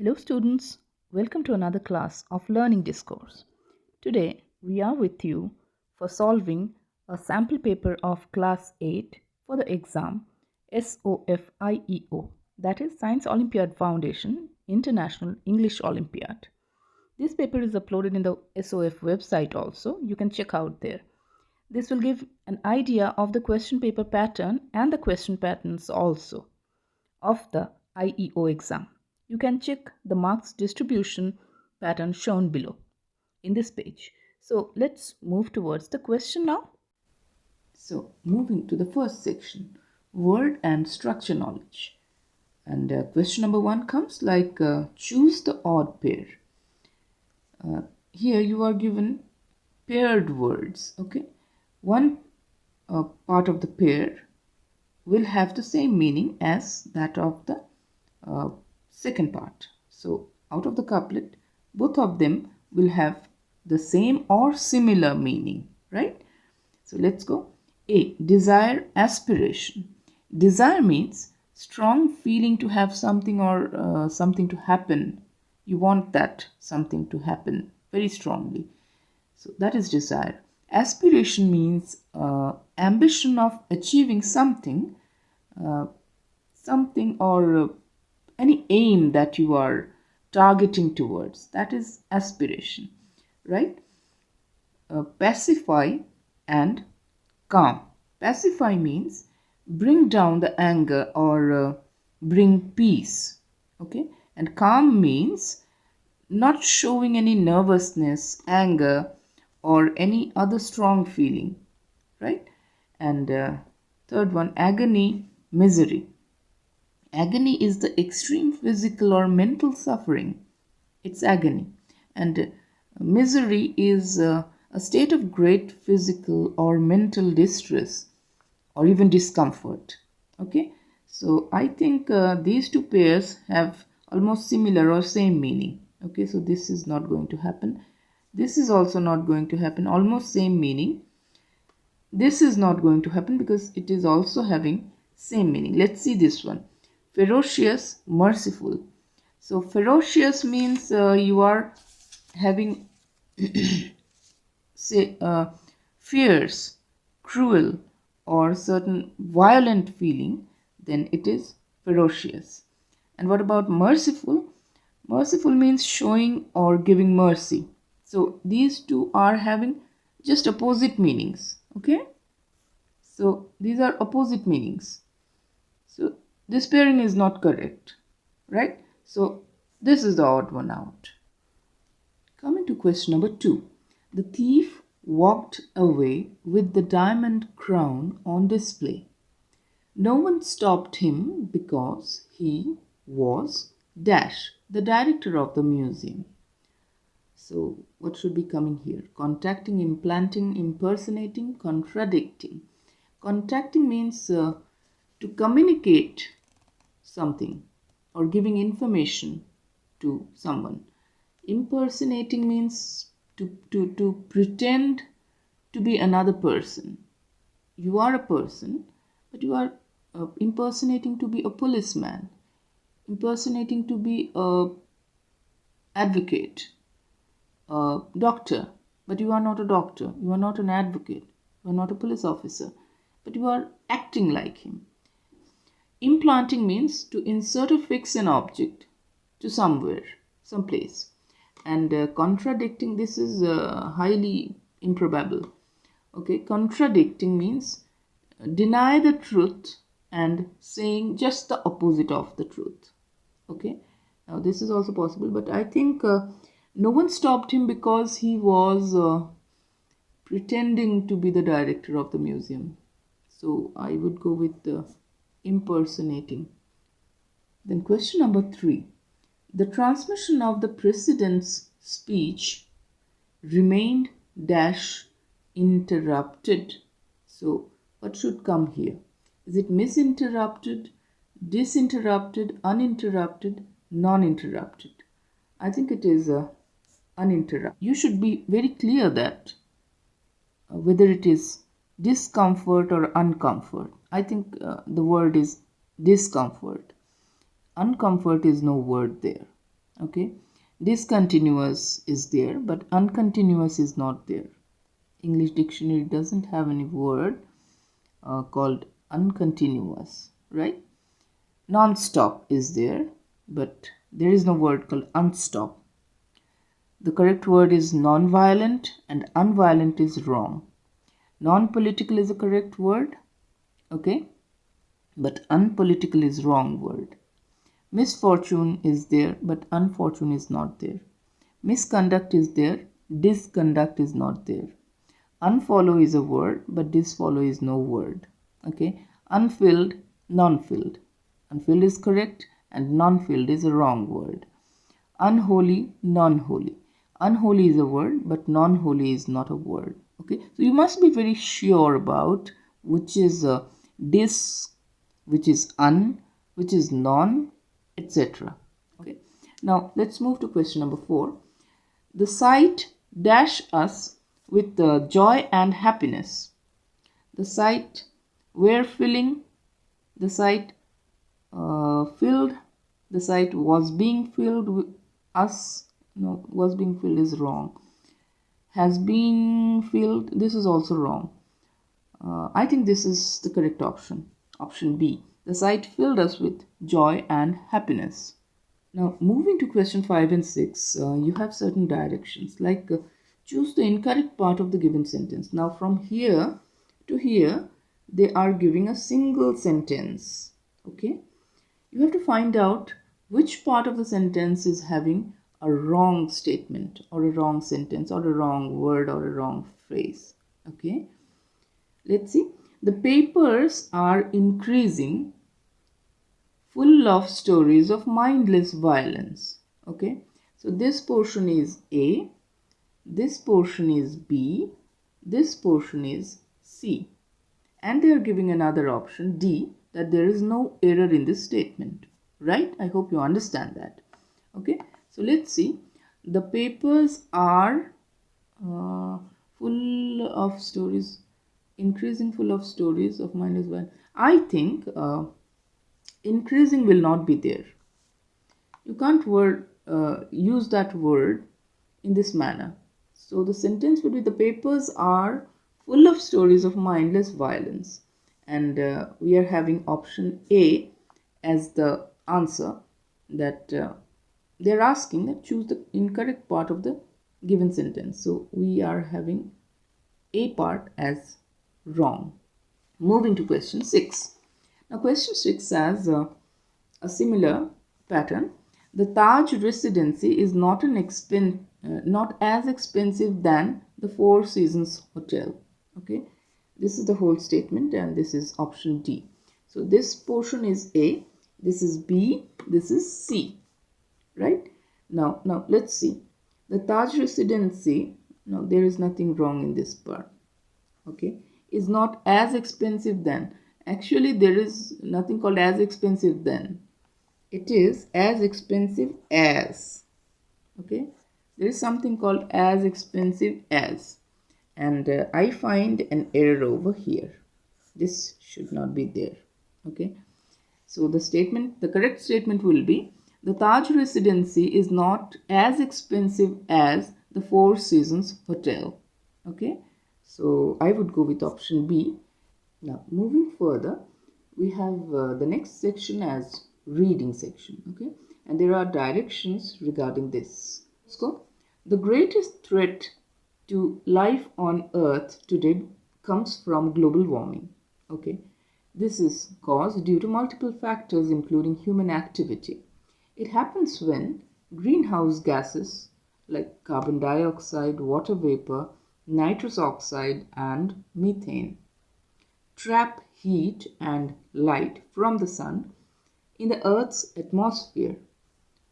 Hello students, welcome to another class of Learning Discourse. Today we are with you for solving a sample paper of class 8 for the exam SOF-IEO, that is Science Olympiad Foundation International English Olympiad. This paper is uploaded in the SOF website also, you can check out there. This will give an idea of the question paper pattern and the question patterns also of the IEO exam. You can check the marks distribution pattern shown below in this page. So let's move towards the question now. So moving to the first section, word and structure knowledge. And question number 1 comes like choose the odd pair. Here you are given paired words. Okay, one part of the pair will have the same meaning as that of the second part. So out of the couplet, both of them will have the same or similar meaning, right? So let's go. A, desire, aspiration. Desire means strong feeling to have something or something to happen. You want that something to happen very strongly. So that is desire. Aspiration means ambition of achieving something, or any aim that you are targeting towards. That is aspiration, right? Pacify and calm. Pacify means bring down the anger or bring peace. Okay, and calm means not showing any nervousness, anger, or any other strong feeling, right? And third one, agony, misery. Agony is the extreme physical or mental suffering. It's agony. And misery is a state of great physical or mental distress or even discomfort. Okay, so I think these two pairs have almost similar or same meaning. Okay, so this is not going to happen. This is also not going to happen, almost same meaning. This is not going to happen because it is also having same meaning. Let's see this one. Ferocious, merciful. So ferocious means you are having say fierce, cruel, or certain violent feeling, then it is ferocious. And what about merciful? Merciful means showing or giving mercy. So these two are having just opposite meanings. Okay, so these are opposite meanings. So this pairing is not correct, right? So this is the odd one out. Coming to question number 2. The thief walked away with the diamond crown on display. No one stopped him because he was dash, the director of the museum. So what should be coming here? Contacting, implanting, impersonating, contradicting. Contacting means to communicate something or giving information to someone. Impersonating means to pretend to be another person. You are a person, but you are impersonating to be a policeman, impersonating to be a advocate, a doctor, but you are not a doctor, you are not an advocate, you are not a police officer, but you are acting like him. Implanting means to insert or fix an object to somewhere, someplace. And contradicting, this is highly improbable. Okay, contradicting means deny the truth and saying just the opposite of the truth. Okay, now this is also possible, but I think no one stopped him because he was pretending to be the director of the museum. So I would go with the impersonating. Then question number 3. The transmission of the president's speech remained dash interrupted. So what should come here? Is it misinterrupted, disinterrupted, uninterrupted, non-interrupted? I think it is uninterrupted. You should be very clear that whether it is discomfort or uncomfort. I think the word is discomfort. Uncomfort is no word there. Okay, discontinuous is there, but uncontinuous is not there. English dictionary doesn't have any word called uncontinuous, right? Non-stop is there, but there is no word called unstop. The correct word is non-violent, and unviolent is wrong. Non-political is a correct word, okay, but unpolitical is wrong word. Misfortune is there, but unfortune is not there. Misconduct is there, disconduct is not there. Unfollow is a word, but disfollow is no word. Okay, unfilled, non-filled. Unfilled is correct, and non-filled is a wrong word. Unholy, non-holy. Unholy is a word, but non-holy is not a word. Okay, so you must be very sure about which is dis, which is un, which is non, etc. Okay, now let's move to question number 4. The sight dash us with joy and happiness. The sight were filling, the sight filled, the sight was being filled with us. No, was being filled is wrong. Has been filled, this is also wrong. I think this is the correct option. Option B. The sight filled us with joy and happiness. Now, moving to question 5 and 6, you have certain directions like choose the incorrect part of the given sentence. Now, from here to here, they are giving a single sentence. Okay, you have to find out which part of the sentence is having a wrong statement or a wrong sentence or a wrong word or a wrong phrase. Okay, let's see. The papers are increasing full of stories of mindless violence. Okay, so this portion is A, this portion is B, this portion is C, and they are giving another option D, that there is no error in this statement, right? I hope you understand that. Okay, so let's see. The papers are full of stories, increasing full of stories of mindless violence. I think increasing will not be there. You can't use that word in this manner. So the sentence would be the papers are full of stories of mindless violence, and we are having option A as the answer, that they're asking that choose the incorrect part of the given sentence. So we are having A part as wrong. Moving to question 6. Now question 6 has a similar pattern. The Taj Residency is not as expensive than the Four Seasons Hotel. Okay, this is the whole statement, and this is option D. So this portion is A, this is B, this is C. Right? Now let's see. The Taj Residency. Now there is nothing wrong in this part. Okay, is not as expensive than. Actually, there is nothing called as expensive than. It is as expensive as. Okay, there is something called as expensive as, and I find an error over here. This should not be there. Okay, so the correct statement will be the Taj Residency is not as expensive as the Four Seasons Hotel. Okay, so I would go with option B. Now moving further, we have the next section as reading section. Okay, and there are directions regarding this. So the greatest threat to life on earth today comes from global warming. Okay, this is caused due to multiple factors including human activity. It happens when greenhouse gases like carbon dioxide, water vapor, nitrous oxide and methane trap heat and light from the sun in the Earth's atmosphere,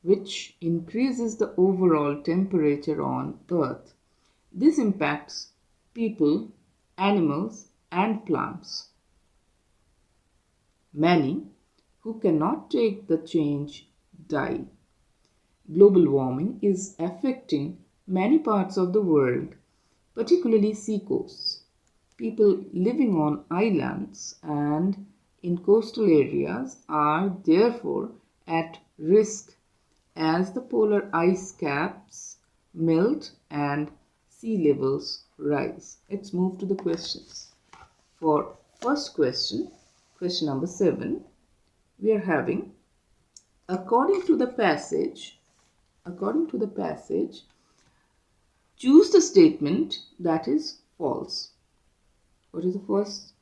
which increases the overall temperature on Earth. This impacts people, animals, and plants. Many who cannot take the change die. Global warming is affecting many parts of the world, particularly seacoasts. People living on islands and in coastal areas are therefore at risk as the polar ice caps melt and sea levels rise. Let's move to the questions. For first question, question number 7, we are having, according to the passage, choose the statement that is false. What is the first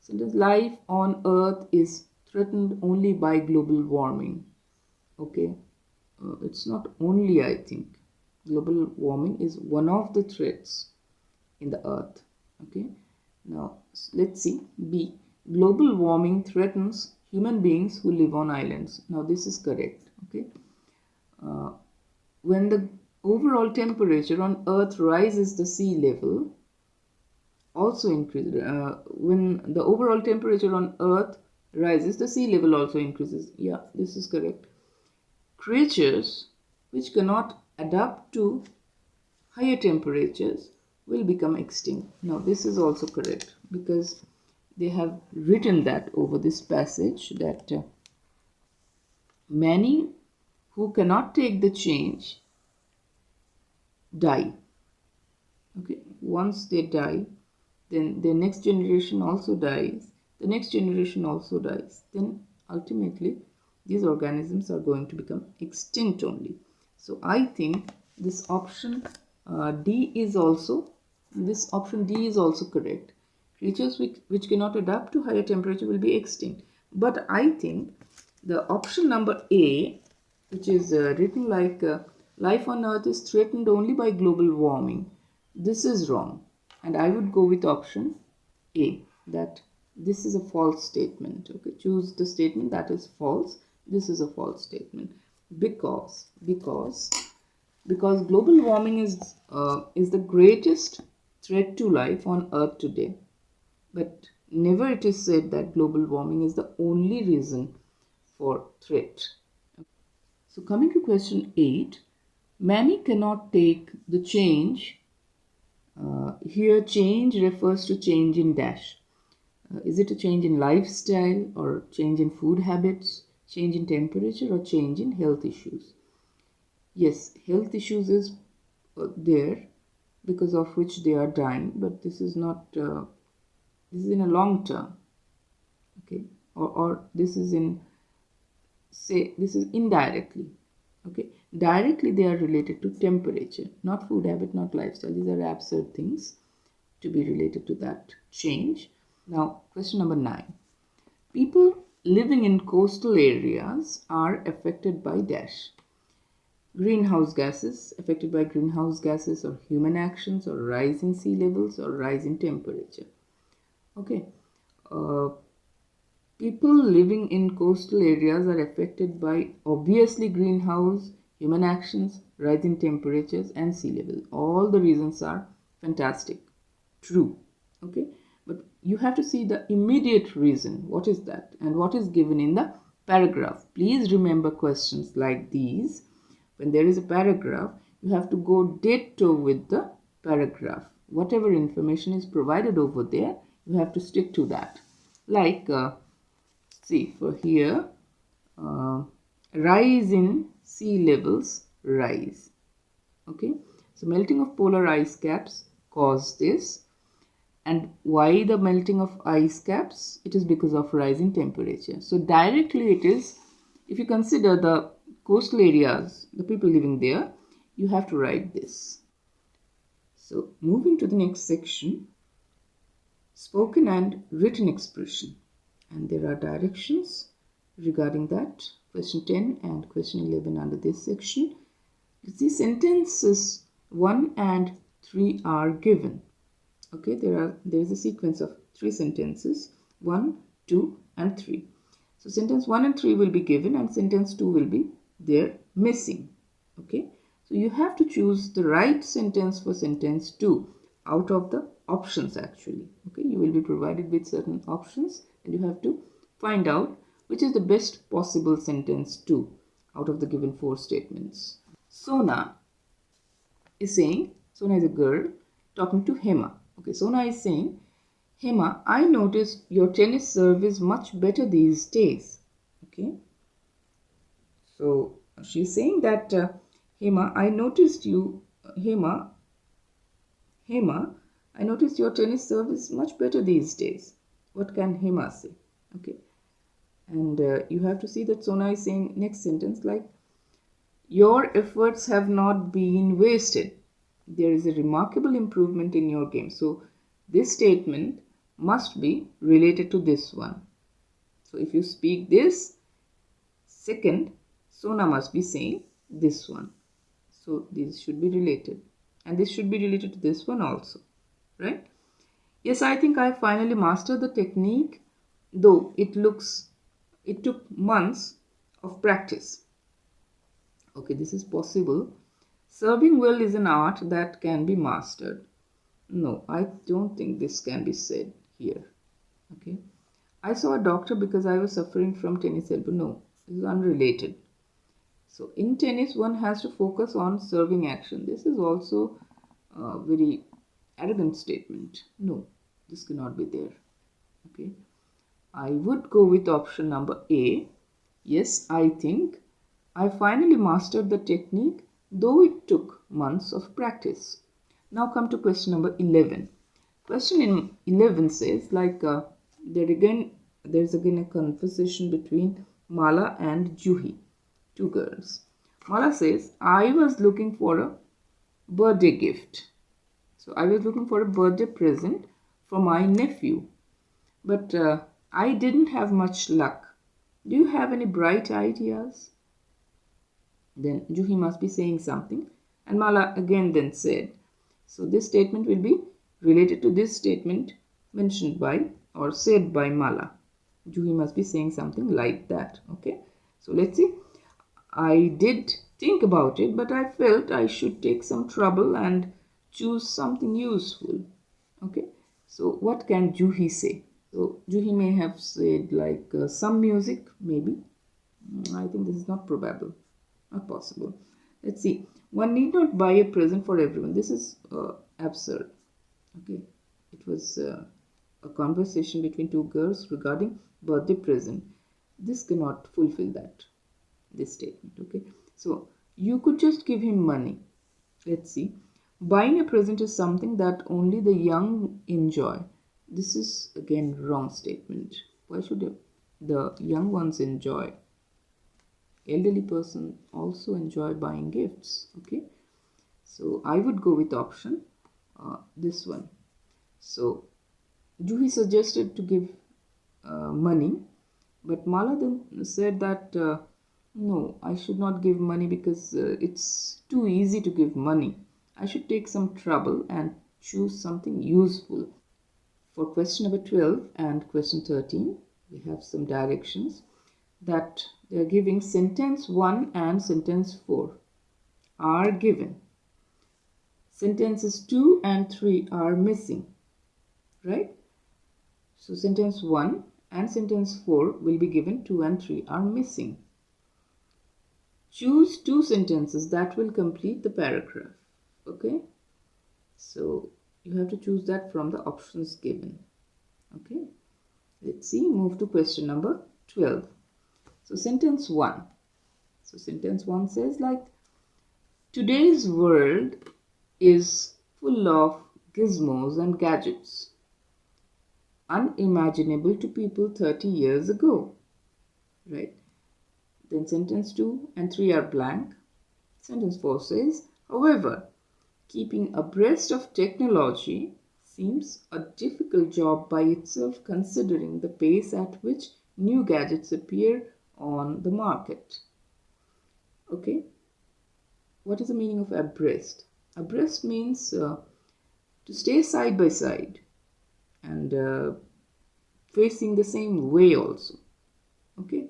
sentence? Life on Earth is threatened only by global warming. Okay, it's not only, I think. Global warming is one of the threats in the Earth. Okay, now let's see. B. Global warming threatens human beings who live on islands. Now this is correct. Okay, when the overall temperature on Earth rises, the sea level also increases. When the overall temperature on Earth rises, the sea level also increases. Yeah, this is correct. Creatures which cannot adapt to higher temperatures will become extinct. Now this is also correct, because they have written that over this passage that many who cannot take the change die. Okay, once they die, then the next generation also dies, the next generation also dies, then ultimately these organisms are going to become extinct only. So I think this option D is also correct. Creatures which cannot adapt to higher temperature will be extinct. But I think the option number A, which is written like life on Earth is threatened only by global warming, this is wrong. And I would go with option A, that this is a false statement. Okay, choose the statement that is false. This is a false statement because global warming is the greatest threat to life on Earth today. But never it is said that global warming is the only reason for threat. So coming to question 8, many cannot take the change. Here change refers to change in dash. Is it a change in lifestyle, or change in food habits, change in temperature, or change in health issues? Yes, health issues is there, because of which they are dying, but this is not, this is in a long term. Okay, or this is in, say, this is indirectly. Okay, directly they are related to temperature, not food habit, not lifestyle. These are absurd things to be related to that change. Now, question number 9. People living in coastal areas are affected by dash. Greenhouse gases, affected by greenhouse gases, or human actions, or rise in sea levels, or rise in temperature. Okay. People living in coastal areas are affected by obviously greenhouse, human actions, rise in temperatures, and sea level. All the reasons are fantastic, true. Okay, but you have to see the immediate reason. What is that? And what is given in the paragraph? Please remember questions like these. When there is a paragraph, you have to go ditto with the paragraph. Whatever information is provided over there, you have to stick to that. Like, see, for here, rise in sea levels rise. Okay, so melting of polar ice caps cause this. And why the melting of ice caps? It is because of rising temperature. So directly it is, if you consider the coastal areas, the people living there, you have to write this. So moving to the next section, spoken and written expression. And there are directions regarding that. Question 10 and question 11 under this section. The sentences 1 and 3 are given. Okay, there is a sequence of 3 sentences, 1, 2 and 3. So sentence 1 and 3 will be given, and sentence 2 will be there missing. Okay, so you have to choose the right sentence for sentence 2 out of the options actually. Okay, you will be provided with certain options, and you have to find out which is the best possible sentence 2 out of the given 4 statements. Sona is saying, Sona is a girl talking to Hema. Okay, Sona is saying, Hema, I noticed your tennis serve is much better these days. Okay, so she's saying that Hema, I noticed you, Hema, I noticed your tennis serve is much better these days. What can Hema say? Okay, and you have to see that Sona is saying next sentence like, your efforts have not been wasted. There is a remarkable improvement in your game. So this statement must be related to this one. So if you speak this, second, Sona must be saying this one. So these should be related. And this should be related to this one also. Right? Yes, I think I finally mastered the technique, though it took months of practice. Okay, this is possible. Serving well is an art that can be mastered. No, I don't think this can be said here. Okay. I saw a doctor because I was suffering from tennis elbow. No, this is unrelated. So in tennis, one has to focus on serving action. This is also a very arrogant statement. No, this cannot be there. Okay. I would go with option number A. Yes, I think I finally mastered the technique, though it took months of practice. Now come to question number 11. Question in 11 says like there's again a conversation between Mala and Juhi, two girls. Mala says, I was looking for a birthday gift. So I was looking for a birthday present for my nephew, but I didn't have much luck. Do you have any bright ideas? Then Juhi must be saying something, and Mala again then said. So this statement will be related to this statement mentioned by or said by Mala. Juhi must be saying something like that. Okay. So let's see. I did think about it, but I felt I should take some trouble and choose something useful. Okay. So what can Juhi say? So Juhi may have said like some music, maybe. I think this is not probable. Not possible. Let's see. One need not buy a present for everyone. This is absurd. Okay. It was a conversation between two girls regarding birthday present. This cannot fulfill that. This statement. Okay. So you could just give him money. Let's see. Buying a present is something that only the young enjoy. This is again wrong statement. Why should the young ones enjoy? Elderly person also enjoy buying gifts. Okay, so I would go with option this one. So Juhi suggested to give money, but Mala then said that no, I should not give money because it's too easy to give money. I should take some trouble and choose something useful. For question number 12 and question 13, we have some directions that they are giving. Sentence 1 and sentence 4 are given. Sentences 2 and 3 are missing, right? So sentence 1 and sentence 4 will be given, 2 and 3 are missing. Choose 2 sentences that will complete the paragraph. Okay, so you have to choose that from the options given. Okay, let's see, move to question number 12. So sentence 1. So sentence 1 says like, today's world is full of gizmos and gadgets, unimaginable to people 30 years ago. Right? Then sentence 2 and 3 are blank. Sentence 4 says, however, keeping abreast of technology seems a difficult job by itself considering the pace at which new gadgets appear on the market. Okay, what is the meaning of abreast? Abreast means to stay side by side and facing the same way also. Okay,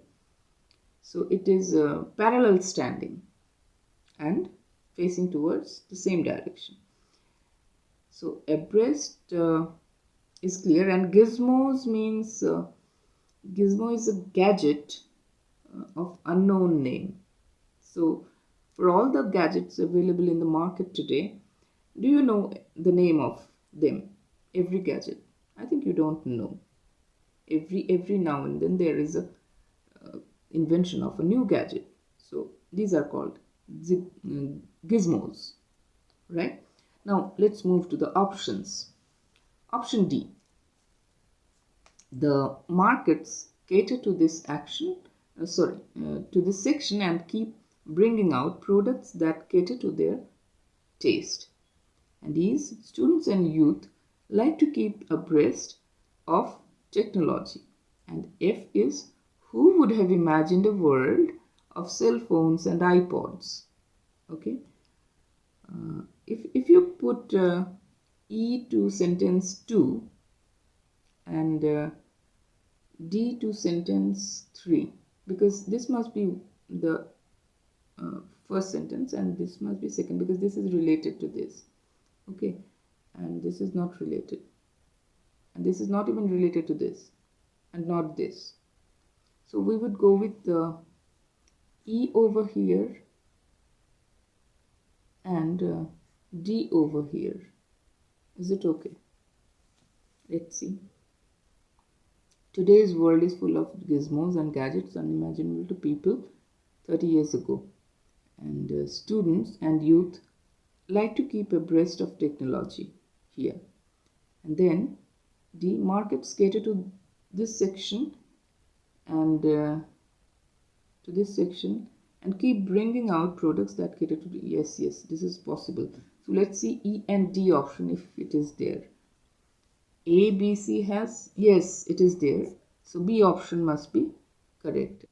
so it is parallel standing and facing towards the same direction. So abreast is clear, and gizmos means gizmo is a gadget of unknown name. So for all the gadgets available in the market today, do you know the name of them? Every gadget? I think you don't know. Every now and then there is a invention of a new gadget. So These are called gizmos, right? Now let's move to the options. Option D. The markets cater to this to this section and keep bringing out products that cater to their taste. And these students and youth like to keep abreast of technology. And F is, who would have imagined a world of cell phones and iPods? Okay. If you put E to sentence 2 and D to sentence 3, because this must be the first sentence and this must be second, because this is related to this. Okay, and this is not related, and this is not even related to this, and not this. So we would go with the E over here and D over here. Is it okay? Let's see. Today's world is full of gizmos and gadgets unimaginable to people 30 years ago. And students and youth like to keep abreast of technology here. And then the markets cater to this section and keep bringing out products that cater to yes, this is possible. So let's see E and D option if it is there. A, B, C has, yes, it is there. So B option must be correct.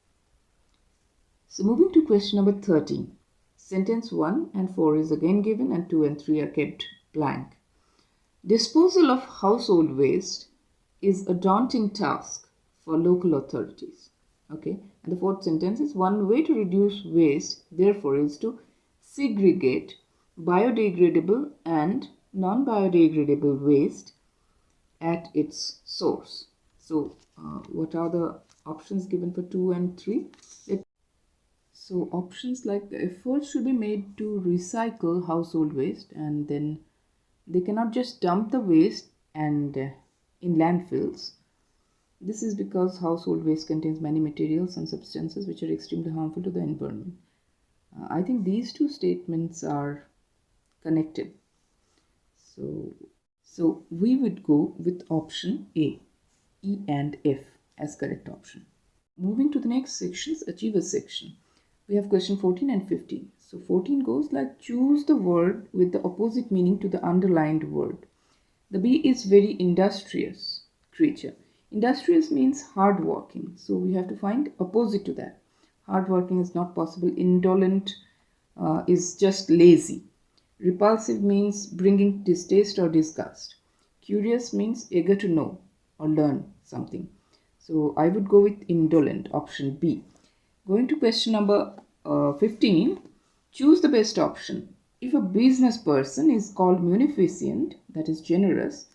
So moving to question number 13. Sentence 1 and 4 is again given and 2 and 3 are kept blank. Disposal of household waste is a daunting task for local authorities. Okay, and the fourth sentence is, one way to reduce waste therefore is to segregate biodegradable and non-biodegradable waste at its source. So what are the options given for 2 and 3? So options like the effort should be made to recycle household waste, and then they cannot just dump the waste and in landfills. This is because household waste contains many materials and substances which are extremely harmful to the environment. I think these two statements are connected. So we would go with option A, E and F as correct option. Moving to the next sections, Achievers section. We have question 14 and 15. So 14 goes like, choose the word with the opposite meaning to the underlined word. The bee is very industrious creature. Industrious means hardworking. So we have to find opposite to that. Hardworking is not possible. Indolent is just lazy. Repulsive means bringing distaste or disgust. Curious means eager to know or learn something. So I would go with indolent, option B. Going to question number 15, choose the best option. If a business person is called munificent, that is generous,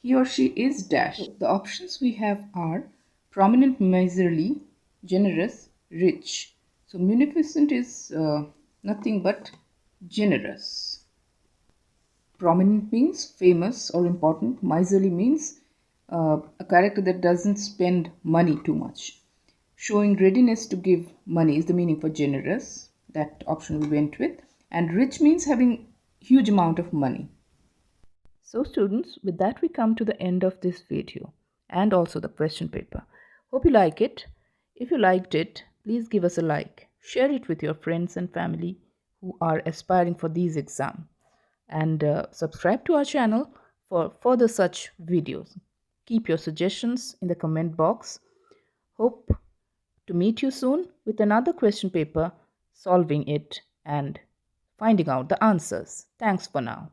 he or she is dash. The options we have are prominent, miserly, generous, rich. So munificent is nothing but generous. Prominent means famous or important. Miserly means a character that doesn't spend money too much. Showing readiness to give money is the meaning for generous. That option we went with. And rich means having huge amount of money. So students, with that we come to the end of this video and also the question paper. Hope you like it. If you liked it, please give us a like. Share it with your friends and family who are aspiring for these exams. And subscribe to our channel for further such videos. Keep your suggestions in the comment box. Hope to meet you soon with another question paper, solving it and finding out the answers. Thanks for now.